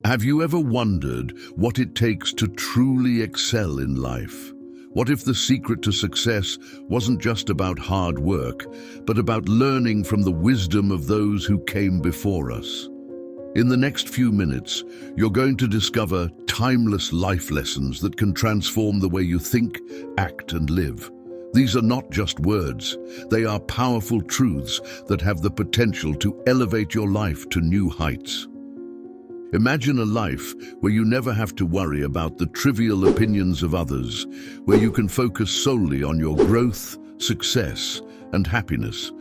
Have you ever wondered what it takes to truly excel in life? What if the secret to success wasn't just about hard work, but about learning from the wisdom of those who came before us? In the next few minutes, you're going to discover timeless life lessons that can transform the way you think, act, and live. These are not just words. They are powerful truths that have the potential to elevate your life to new heights. Imagine a life where you never have to worry about the trivial opinions of others, where you can focus solely on your growth, success, and happiness.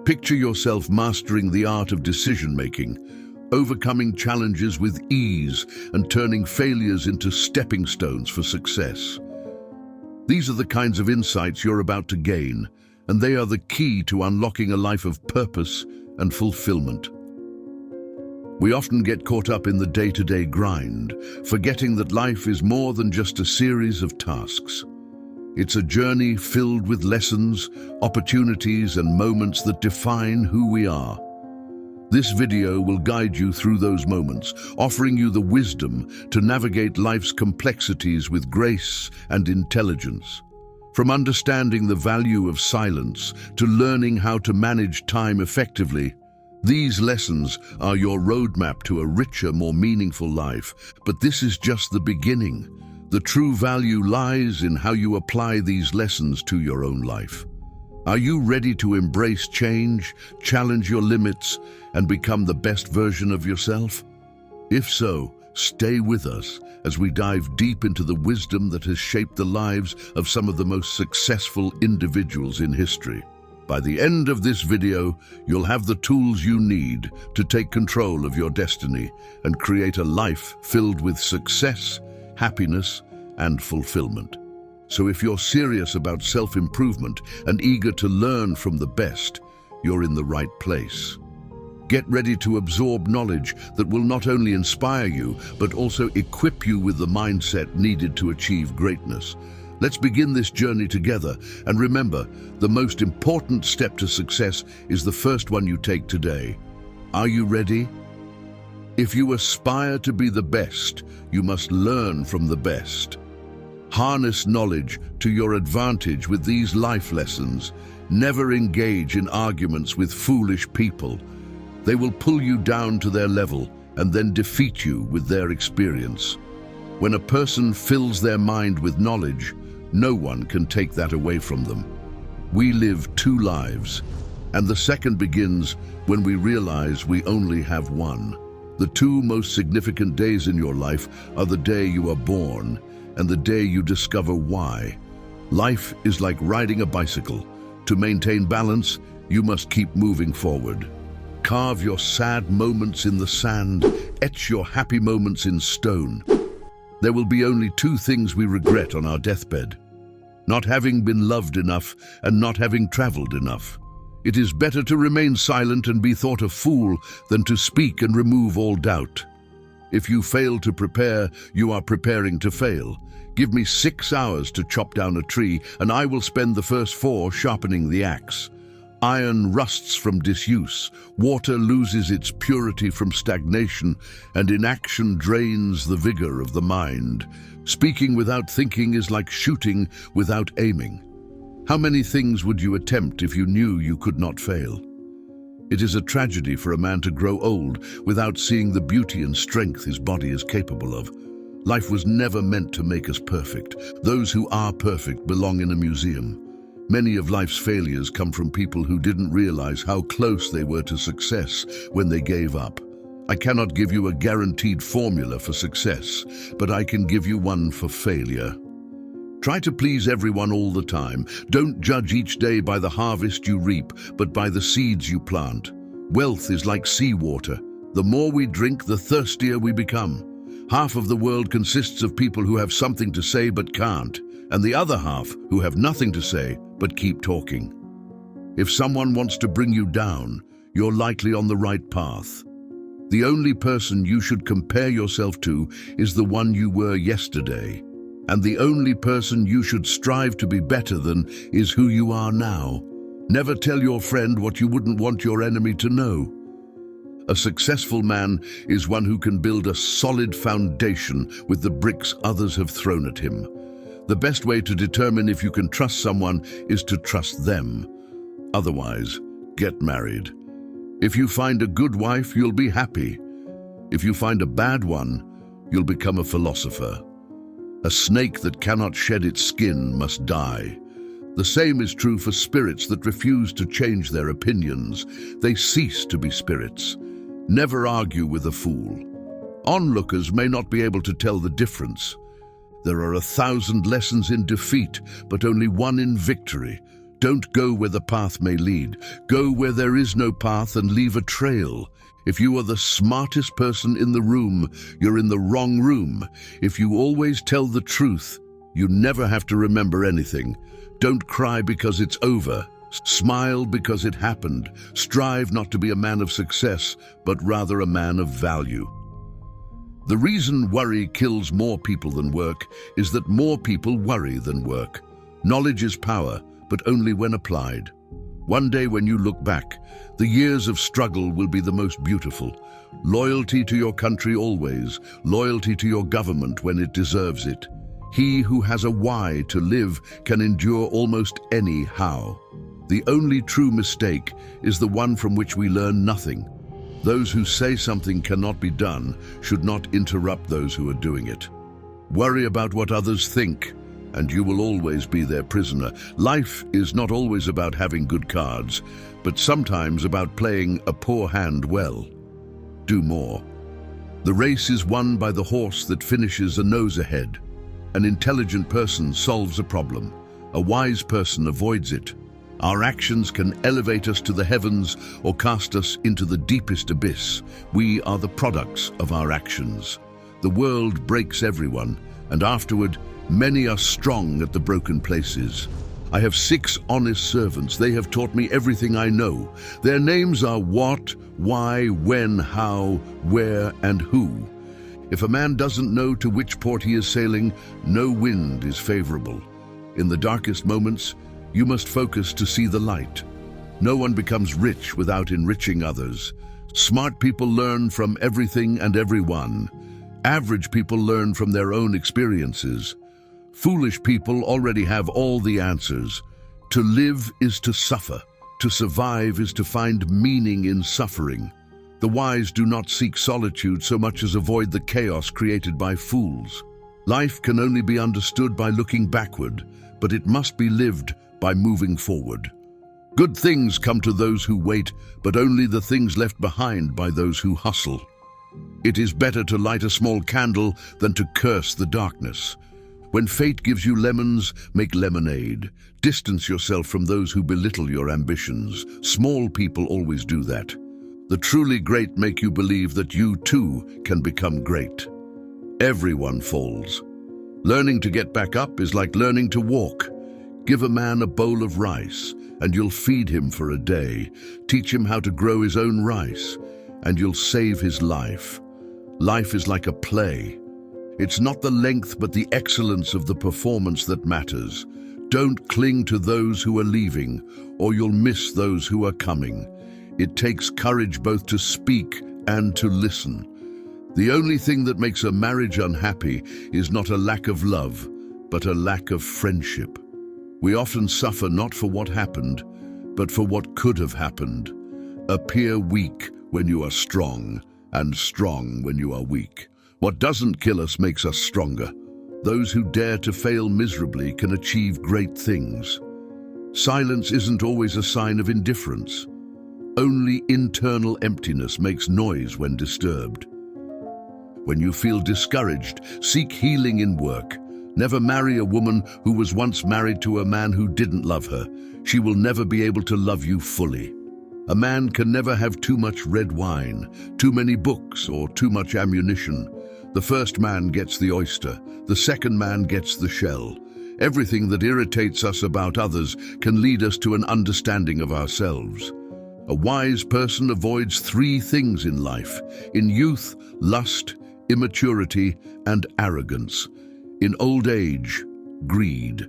Picture yourself mastering the art of decision-making, overcoming challenges with ease, and turning failures into stepping stones for success. These are the kinds of insights you're about to gain, and they are the key to unlocking a life of purpose and fulfillment. We often get caught up in the day-to-day grind, forgetting that life is more than just a series of tasks. It's a journey filled with lessons, opportunities, and moments that define who we are. This video will guide you through those moments, offering you the wisdom to navigate life's complexities with grace and intelligence. From understanding the value of silence to learning how to manage time effectively, these lessons are your roadmap to a richer, more meaningful life. But this is just the beginning. The true value lies in how you apply these lessons to your own life. Are you ready to embrace change, challenge your limits, and become the best version of yourself? If so, stay with us as we dive deep into the wisdom that has shaped the lives of some of the most successful individuals in history. By the end of this video, you'll have the tools you need to take control of your destiny and create a life filled with success, happiness, and fulfillment. So if you're serious about self-improvement and eager to learn from the best, you're in the right place. Get ready to absorb knowledge that will not only inspire you, but also equip you with the mindset needed to achieve greatness. Let's begin this journey together, and remember, the most important step to success is the first one you take today. Are you ready? If you aspire to be the best, you must learn from the best. Harness knowledge to your advantage with these life lessons. Never engage in arguments with foolish people. They will pull you down to their level and then defeat you with their experience. When a person fills their mind with knowledge, no one can take that away from them. We live two lives, and the second begins when we realize we only have one. The two most significant days in your life are the day you are born and the day you discover why. Life is like riding a bicycle. To maintain balance, you must keep moving forward. Carve your sad moments in the sand, etch your happy moments in stone. There will be only two things we regret on our deathbed: not having been loved enough and not having traveled enough. It is better to remain silent and be thought a fool than to speak and remove all doubt. If you fail to prepare, you are preparing to fail. Give me 6 hours to chop down a tree, and I will spend the first 4 sharpening the axe. Iron rusts from disuse, water loses its purity from stagnation, and inaction drains the vigor of the mind. Speaking without thinking is like shooting without aiming. How many things would you attempt if you knew you could not fail? It is a tragedy for a man to grow old without seeing the beauty and strength his body is capable of. Life was never meant to make us perfect. Those who are perfect belong in a museum. Many of life's failures come from people who didn't realize how close they were to success when they gave up. I cannot give you a guaranteed formula for success, but I can give you one for failure. Try to please everyone all the time. Don't judge each day by the harvest you reap, but by the seeds you plant. Wealth is like seawater. The more we drink, the thirstier we become. Half of the world consists of people who have something to say but can't, and the other half who have nothing to say but keep talking. If someone wants to bring you down, you're likely on the right path. The only person you should compare yourself to is the one you were yesterday. And the only person you should strive to be better than is who you are now. Never tell your friend what you wouldn't want your enemy to know. A successful man is one who can build a solid foundation with the bricks others have thrown at him. The best way to determine if you can trust someone is to trust them. Otherwise, get married. If you find a good wife, you'll be happy. If you find a bad one, you'll become a philosopher. A snake that cannot shed its skin must die. The same is true for spirits that refuse to change their opinions. They cease to be spirits. Never argue with a fool. Onlookers may not be able to tell the difference. There are 1,000 lessons in defeat, but only one in victory. Don't go where the path may lead. Go where there is no path and leave a trail. If you are the smartest person in the room, you're in the wrong room. If you always tell the truth, you never have to remember anything. Don't cry because it's over. Smile because it happened. Strive not to be a man of success, but rather a man of value. The reason worry kills more people than work is that more people worry than work. Knowledge is power, but only when applied. One day when you look back, the years of struggle will be the most beautiful. Loyalty to your country always, loyalty to your government when it deserves it. He who has a why to live can endure almost any how. The only true mistake is the one from which we learn nothing. Those who say something cannot be done should not interrupt those who are doing it. Worry about what others think, and you will always be their prisoner. Life is not always about having good cards, but sometimes about playing a poor hand well. Do more. The race is won by the horse that finishes a nose ahead. An intelligent person solves a problem. A wise person avoids it. Our actions can elevate us to the heavens or cast us into the deepest abyss. We are the products of our actions. The world breaks everyone, and afterward, many are strong at the broken places. I have 6 honest servants. They have taught me everything I know. Their names are what, why, when, how, where, and who. If a man doesn't know to which port he is sailing, no wind is favorable. In the darkest moments, you must focus to see the light. No one becomes rich without enriching others. Smart people learn from everything and everyone. Average people learn from their own experiences. Foolish people already have all the answers. To live is to suffer. To survive is to find meaning in suffering. The wise do not seek solitude so much as avoid the chaos created by fools. Life can only be understood by looking backward, but it must be lived by moving forward. Good things come to those who wait, but only the things left behind by those who hustle. It is better to light a small candle than to curse the darkness. When fate gives you lemons, make lemonade. Distance yourself from those who belittle your ambitions. Small people always do that. The truly great make you believe that you too can become great. Everyone falls. Learning to get back up is like learning to walk. Give a man a bowl of rice, and you'll feed him for a day. Teach him how to grow his own rice, and you'll save his life. Life is like a play. It's not the length but the excellence of the performance that matters. Don't cling to those who are leaving, or you'll miss those who are coming. It takes courage both to speak and to listen. The only thing that makes a marriage unhappy is not a lack of love, but a lack of friendship. We often suffer not for what happened, but for what could have happened. Appear weak when you are strong, and strong when you are weak. What doesn't kill us makes us stronger. Those who dare to fail miserably can achieve great things. Silence isn't always a sign of indifference. Only internal emptiness makes noise when disturbed. When you feel discouraged, seek healing in work. Never marry a woman who was once married to a man who didn't love her. She will never be able to love you fully. A man can never have too much red wine, too many books, or too much ammunition. The first man gets the oyster, the second man gets the shell. Everything that irritates us about others can lead us to an understanding of ourselves. A wise person avoids 3 things in life: in youth, lust, immaturity, and arrogance. In old age, greed.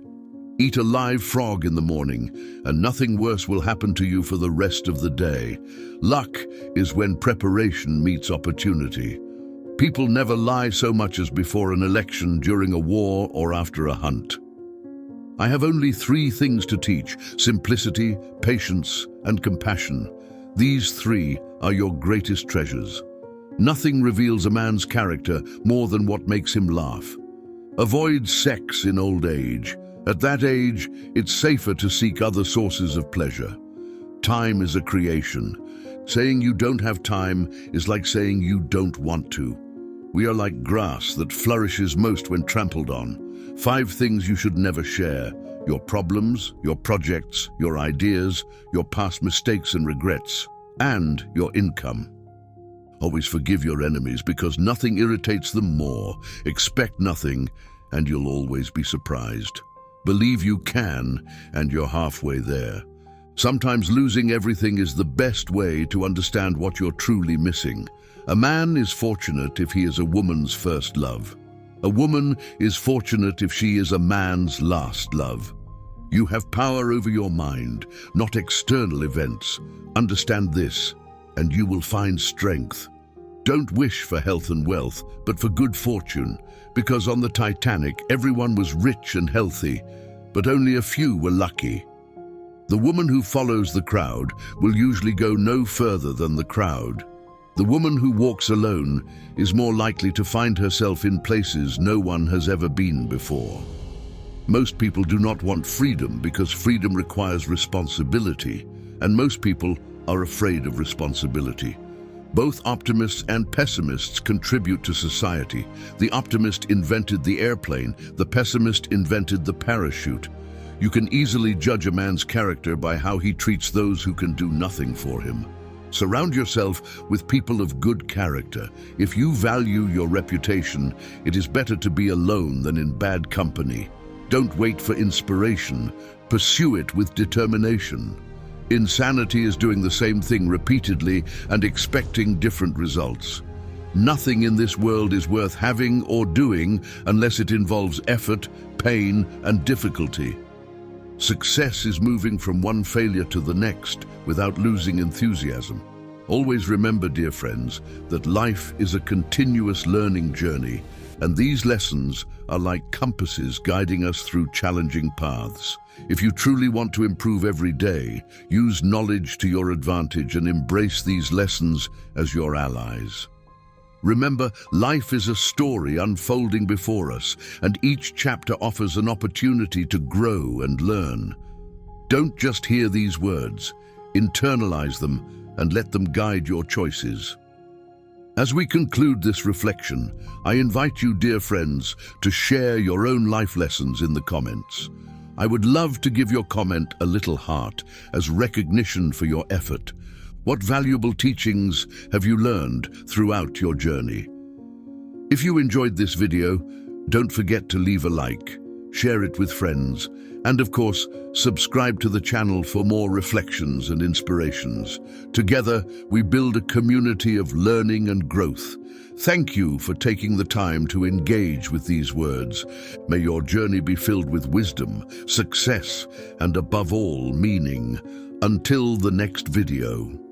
Eat a live frog in the morning, and nothing worse will happen to you for the rest of the day. Luck is when preparation meets opportunity. People never lie so much as before an election, during a war, or after a hunt. I have only 3 things to teach: simplicity, patience, and compassion. These 3 are your greatest treasures. Nothing reveals a man's character more than what makes him laugh. Avoid sex in old age. At that age, it's safer to seek other sources of pleasure. Time is a creation. Saying you don't have time is like saying you don't want to. We are like grass that flourishes most when trampled on. 5 things you should never share: your problems, your projects, your ideas, your past mistakes and regrets, and your income. Always forgive your enemies, because nothing irritates them more. Expect nothing, and you'll always be surprised. Believe you can, and you're halfway there. Sometimes losing everything is the best way to understand what you're truly missing. A man is fortunate if he is a woman's first love. A woman is fortunate if she is a man's last love. You have power over your mind, not external events. Understand this, and you will find strength. Don't wish for health and wealth, but for good fortune, because on the Titanic, everyone was rich and healthy, but only a few were lucky. The woman who follows the crowd will usually go no further than the crowd. The woman who walks alone is more likely to find herself in places no one has ever been before. Most people do not want freedom because freedom requires responsibility, and most people are afraid of responsibility. Both optimists and pessimists contribute to society. The optimist invented the airplane, the pessimist invented the parachute. You can easily judge a man's character by how he treats those who can do nothing for him. Surround yourself with people of good character. If you value your reputation, it is better to be alone than in bad company. Don't wait for inspiration. Pursue it with determination. Insanity is doing the same thing repeatedly and expecting different results. Nothing in this world is worth having or doing unless it involves effort, pain, and difficulty. Success is moving from one failure to the next without losing enthusiasm. Always remember, dear friends, that life is a continuous learning journey, and these lessons are like compasses guiding us through challenging paths. If you truly want to improve every day, use knowledge to your advantage and embrace these lessons as your allies. Remember, life is a story unfolding before us, and each chapter offers an opportunity to grow and learn. Don't just hear these words, internalize them and let them guide your choices. As we conclude this reflection, I invite you, dear friends, to share your own life lessons in the comments. I would love to give your comment a little heart as recognition for your effort. What valuable teachings have you learned throughout your journey? If you enjoyed this video, don't forget to leave a like, share it with friends, and of course, subscribe to the channel for more reflections and inspirations. Together, we build a community of learning and growth. Thank you for taking the time to engage with these words. May your journey be filled with wisdom, success, and above all, meaning. Until the next video.